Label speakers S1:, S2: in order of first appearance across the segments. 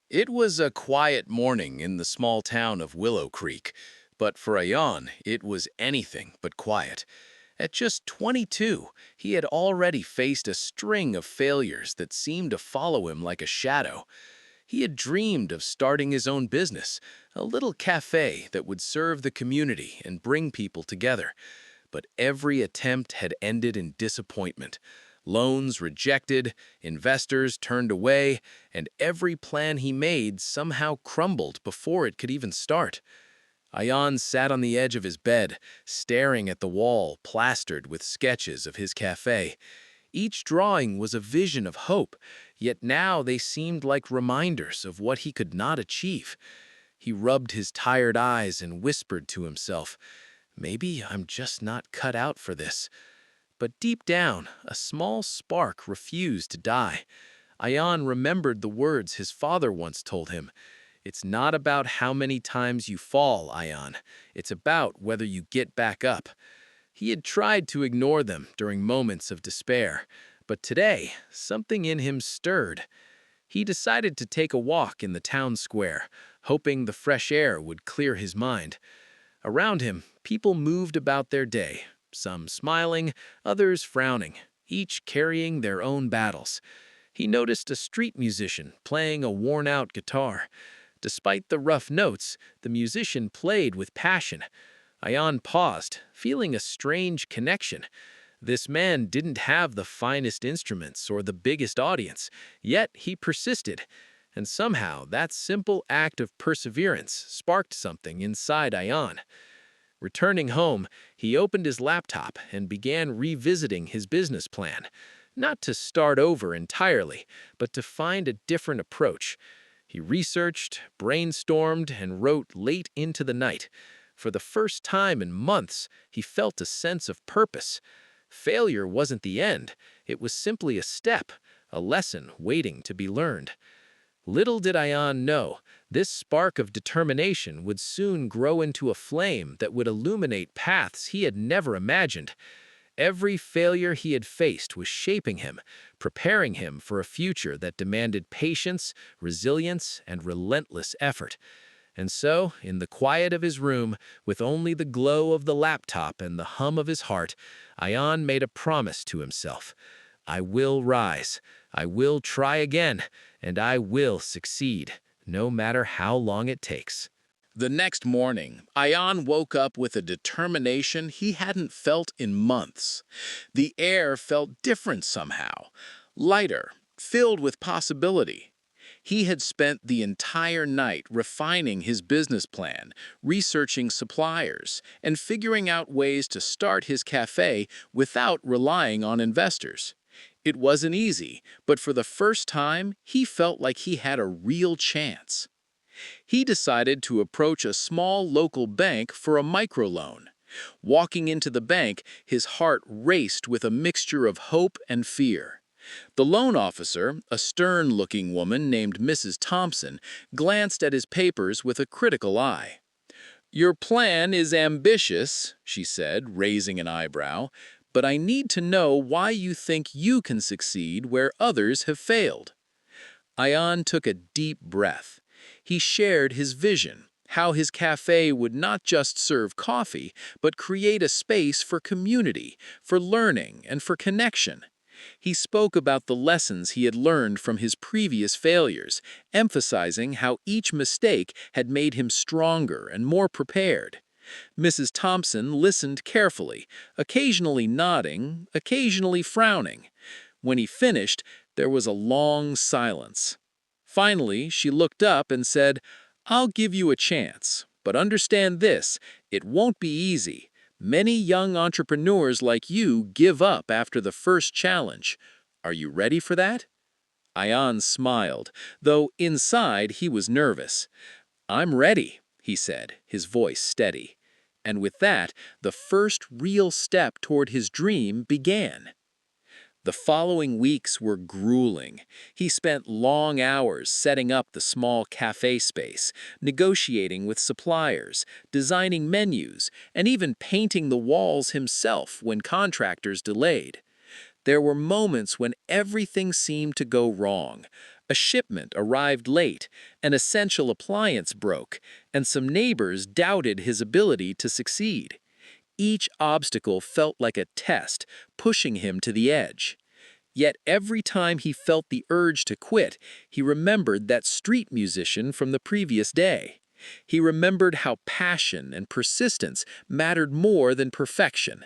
S1: It was a quiet morning in the small town of Willow Creek, but for Ayaan, it was anything but quiet. At just 22, he had already faced a string of failures that seemed to follow him like a shadow. He had dreamed of starting his own business, a little cafe that would serve the community and bring people together. But every attempt had ended in disappointment. Loans rejected, investors turned away, and every plan he made somehow crumbled before it could even start. Ayaan sat on the edge of his bed, staring at the wall plastered with sketches of his cafe. Each drawing was a vision of hope, yet now they seemed like reminders of what he could not achieve. He rubbed his tired eyes and whispered to himself, "Maybe I'm just not cut out for this." But deep down, a small spark refused to die. Ayaan remembered the words his father once told him. "It's not about how many times you fall, Ayaan. It's about whether you get back up." He had tried to ignore them during moments of despair, but today, something in him stirred. He decided to take a walk in the town square, hoping the fresh air would clear his mind. Around him, people moved about their day, some smiling, others frowning, each carrying their own battles. He noticed a street musician playing a worn-out guitar. Despite the rough notes, the musician played with passion. Ayaan paused, feeling a strange connection. This man didn't have the finest instruments or the biggest audience, yet he persisted. And somehow, that simple act of perseverance sparked something inside Ayaan. Returning home, he opened his laptop and began revisiting his business plan. Not to start over entirely, but to find a different approach. He researched, brainstormed, and wrote late into the night. For the first time in months, he felt a sense of purpose. Failure wasn't the end. It was simply a step, a lesson waiting to be learned. Little did Ayaan know, this spark of determination would soon grow into a flame that would illuminate paths he had never imagined. Every failure he had faced was shaping him, preparing him for a future that demanded patience, resilience, and relentless effort. And so, in the quiet of his room, with only the glow of the laptop and the hum of his heart, Ayaan made a promise to himself. "I will rise, I will try again, and I will succeed, no matter how long it takes." The next morning, Ayaan woke up with a determination he hadn't felt in months. The air felt different somehow, lighter, filled with possibility. He had spent the entire night refining his business plan, researching suppliers, and figuring out ways to start his cafe without relying on investors. It wasn't easy, but for the first time, he felt like he had a real chance. He decided to approach a small local bank for a microloan. Walking into the bank, his heart raced with a mixture of hope and fear. The loan officer, a stern-looking woman named Mrs. Thompson, glanced at his papers with a critical eye. "Your plan is ambitious," she said, raising an eyebrow, "but I need to know why you think you can succeed where others have failed." Ayaan took a deep breath. He shared his vision, how his cafe would not just serve coffee, but create a space for community, for learning, and for connection. He spoke about the lessons he had learned from his previous failures, emphasizing how each mistake had made him stronger and more prepared. Mrs. Thompson listened carefully, occasionally nodding, occasionally frowning. When he finished, there was a long silence. Finally, she looked up and said, "I'll give you a chance, but understand this, it won't be easy. Many young entrepreneurs like you give up after the first challenge. Are you ready for that?" Ayaan smiled, though inside he was nervous. "I'm ready," he said, his voice steady. And with that, the first real step toward his dream began. The following weeks were grueling. He spent long hours setting up the small cafe space, negotiating with suppliers, designing menus, and even painting the walls himself when contractors delayed. There were moments when everything seemed to go wrong.
S2: A shipment arrived late, an essential appliance broke, and some neighbors doubted his ability to succeed. Each obstacle felt like a test, pushing him to the edge. Yet every time he felt the urge to quit, he remembered that street musician from the previous day. He remembered how passion and persistence mattered more than perfection.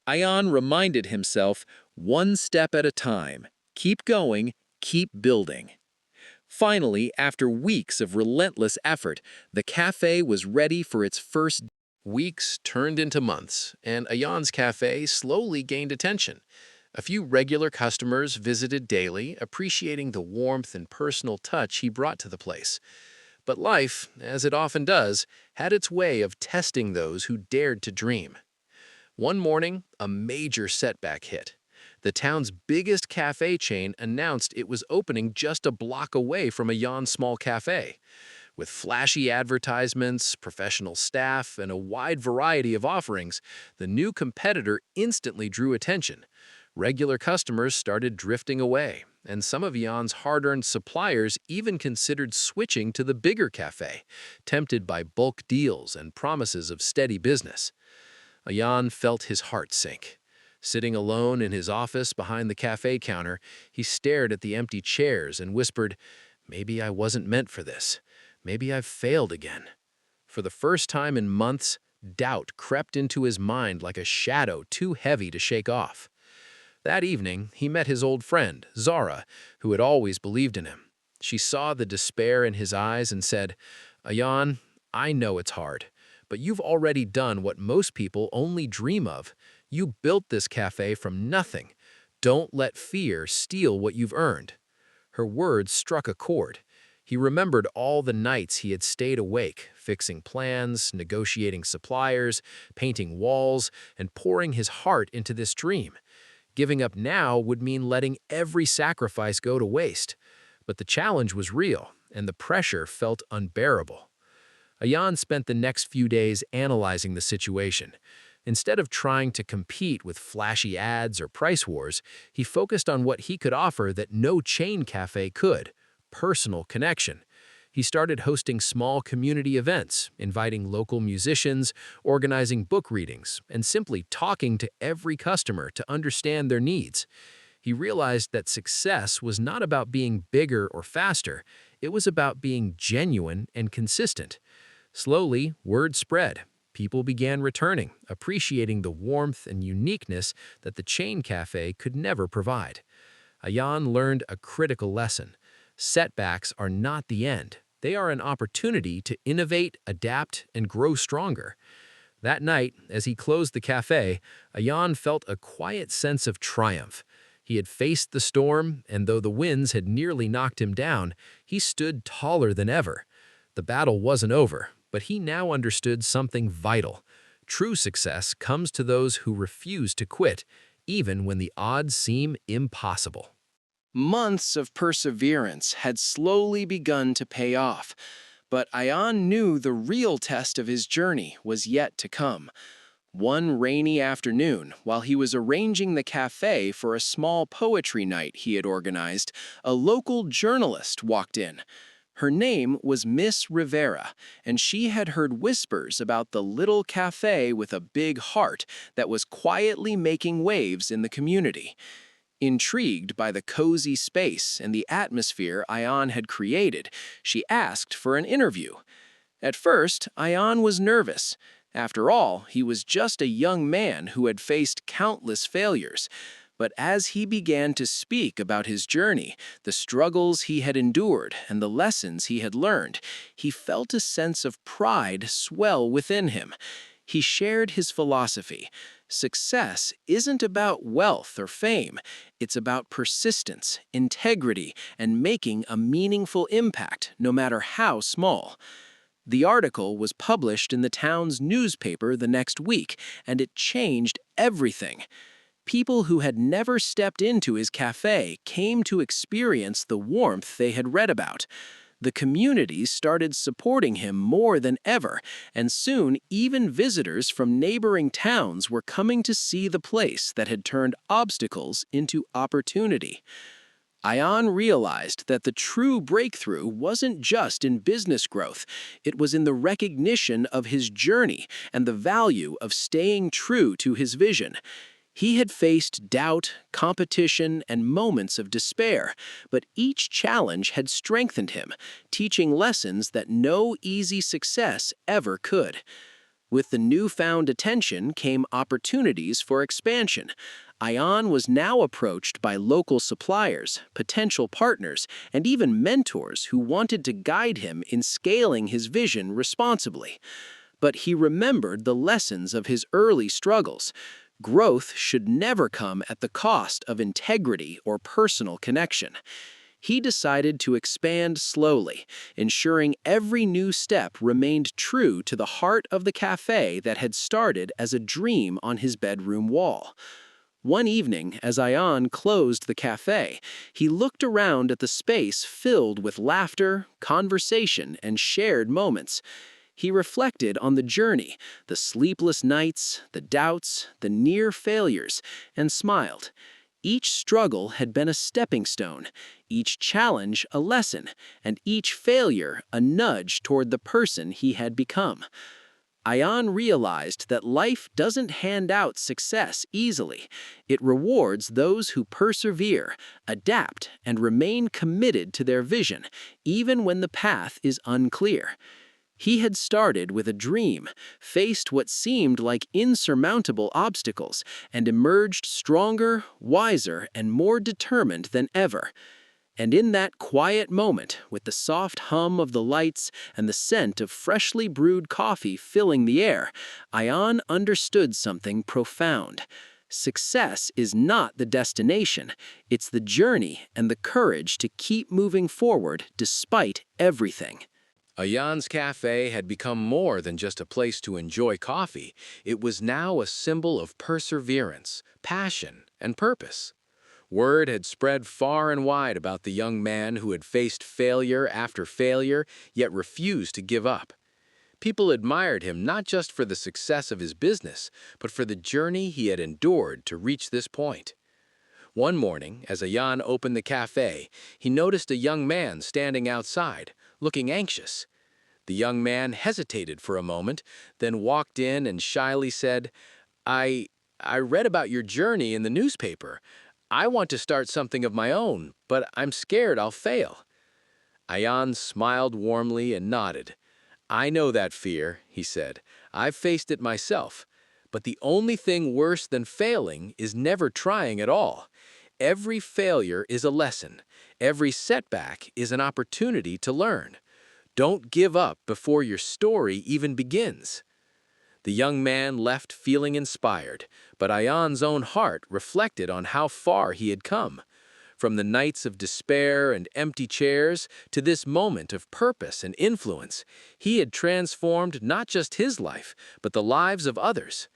S2: Ayaan reminded himself, one step at a time, keep going, keep building. Finally, after weeks of relentless effort, the cafe was ready for its first.
S1: Weeks turned into months, and Ayaan's cafe slowly gained attention. A few regular customers visited daily, appreciating the warmth and personal touch he brought to the place. But life, as it often does, had its way of testing those who dared to dream. One morning, a major setback hit. The town's biggest cafe chain announced it was opening just a block away from Ayaan's small cafe. With flashy advertisements, professional staff, and a wide variety of offerings, the new competitor instantly drew attention. Regular customers started drifting away, and some of Ayaan's hard-earned suppliers even considered switching to the bigger cafe, tempted by bulk deals and promises of steady business. Ayaan felt his heart sink. Sitting alone in his office behind the cafe counter, he stared at the empty chairs and whispered, "Maybe I wasn't meant for this. Maybe I've failed again." For the first time in months, doubt crept into his mind like a shadow too heavy to shake off. That evening, he met his old friend, Zara, who had always believed in him. She saw the despair in his eyes and said, "Ayaan, I know it's hard, but you've already done what most people only dream of. You built this cafe from nothing. Don't let fear steal what you've earned." Her words struck a chord. He remembered all the nights he had stayed awake, fixing plans, negotiating suppliers, painting walls, and pouring his heart into this dream. Giving up now would mean letting every sacrifice go to waste. But the challenge was real, and the pressure felt unbearable. Ayaan spent the next few days analyzing the situation. Instead of trying to compete with flashy ads or price wars, he focused on what he could offer that no chain cafe could: personal connection. He started hosting small community events, inviting local musicians, organizing book readings, and simply talking to every customer to understand their needs. He realized that success was not about being bigger or faster, it was about being genuine and consistent. Slowly, word spread. People began returning, appreciating the warmth and uniqueness that the chain cafe could never provide. Ayaan learned a critical lesson. Setbacks are not the end. They are an opportunity to innovate, adapt, and grow stronger. That night, as he closed the cafe, Ayaan felt a quiet sense of triumph. He had faced the storm, and though the winds had nearly knocked him down, he stood taller than ever. The battle wasn't over, but he now understood something vital. True success comes to those who refuse to quit, even when the odds seem impossible.
S2: Months of perseverance had slowly begun to pay off, but Ayaan knew the real test of his journey was yet to come. One rainy afternoon, while he was arranging the cafe for a small poetry night he had organized, a local journalist walked in. Her name was Miss Rivera, and she had heard whispers about the little cafe with a big heart that was quietly making waves in the community. Intrigued by the cozy space and the atmosphere Ayaan had created, she asked for an interview. At first, Ayaan was nervous. After all, he was just a young man who had faced countless failures. But as he began to speak about his journey, the struggles he had endured, and the lessons he had learned, he felt a sense of pride swell within him. He shared his philosophy. Success isn't about wealth or fame. It's about persistence, integrity, and making a meaningful impact, no matter how small. The article was published in the town's newspaper the next week, and it changed everything. People who had never stepped into his cafe came to experience the warmth they had read about. The community started supporting him more than ever, and soon even visitors from neighboring towns were coming to see the place that had turned obstacles into opportunity. Ayaan realized that the true breakthrough wasn't just in business growth, it was in the recognition of his journey and the value of staying true to his vision. He had faced doubt, competition, and moments of despair, but each challenge had strengthened him, teaching lessons that no easy success ever could. With the newfound attention came opportunities for expansion. Ayaan was now approached by local suppliers, potential partners, and even mentors who wanted to guide him in scaling his vision responsibly. But he remembered the lessons of his early struggles. Growth should never come at the cost of integrity or personal connection. He decided to expand slowly, ensuring every new step remained true to the heart of the cafe that had started as a dream on his bedroom wall. One evening, as Ayaan closed the cafe, he looked around at the space filled with laughter, conversation, and shared moments. He reflected on the journey, the sleepless nights, the doubts, the near failures, and smiled. Each struggle had been a stepping stone, each challenge a lesson, and each failure a nudge toward the person he had become. Ayaan realized that life doesn't hand out success easily. It rewards those who persevere, adapt, and remain committed to their vision, even when the path is unclear. He had started with a dream, faced what seemed like insurmountable obstacles, and emerged stronger, wiser, and more determined than ever. And in that quiet moment, with the soft hum of the lights and the scent of freshly brewed coffee filling the air, Ayaan understood something profound. Success is not the destination, it's the journey and the courage to keep moving forward despite everything.
S1: Ayaan's cafe had become more than just a place to enjoy coffee. It was now a symbol of perseverance, passion, and purpose. Word had spread far and wide about the young man who had faced failure after failure, yet refused to give up. People admired him not just for the success of his business, but for the journey he had endured to reach this point. One morning, as Ayaan opened the cafe, he noticed a young man standing outside, looking anxious. The young man hesitated for a moment, then walked in and shyly said, I read about your journey in the newspaper. I want to start something of my own, but I'm scared I'll fail. Ayaan smiled warmly and nodded. I know that fear, he said. I've faced it myself. But the only thing worse than failing is never trying at all. Every failure is a lesson. Every setback is an opportunity to learn. Don't give up before your story even begins. The young man left feeling inspired, but Ayaan's own heart reflected on how far he had come. From the nights of despair and empty chairs to this moment of purpose and influence, he had transformed not just his life, but the lives of others.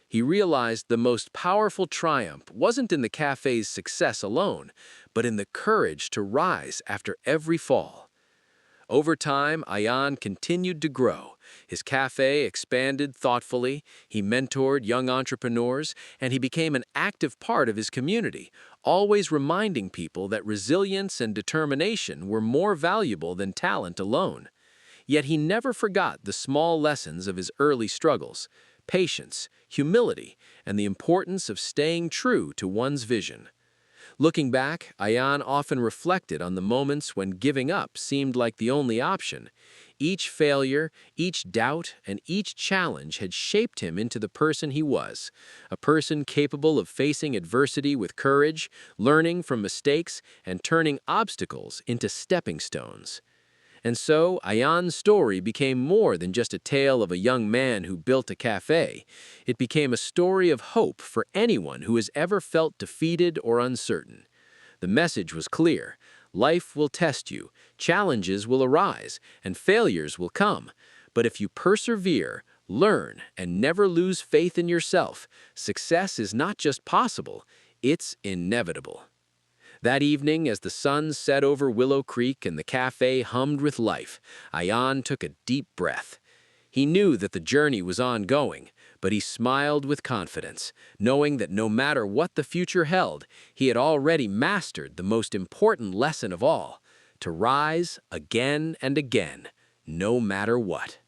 S1: He realized the most powerful triumph wasn't in the cafe's success alone, but in the courage to rise after every fall. Over time, Ayaan continued to grow. His cafe expanded thoughtfully, he mentored young entrepreneurs, and he became an active part of his community, always reminding people that resilience and determination were more valuable than talent alone. Yet he never forgot the small lessons of his early struggles: patience, humility, and the importance of staying true to one's vision. Looking back, Ayaan often reflected on the moments when giving up seemed like the only option. Each failure, each doubt, and each challenge had shaped him into the person he was, a person capable of facing adversity with courage, learning from mistakes, and turning obstacles into stepping stones. And so, Ayaan's story became more than just a tale of a young man who built a cafe. It became a story of hope for anyone who has ever felt defeated or uncertain. The message was clear: life will test you, challenges will arise, and failures will come. But if you persevere, learn, and never lose faith in yourself, success is not just possible, it's inevitable. That evening, as the sun set over Willow Creek and the cafe hummed with life, Ayaan took a deep breath.
S2: He knew that the journey was ongoing, but he smiled with confidence, knowing that no matter what the future held, he had already mastered the most important lesson of all, to rise again and again, no matter what.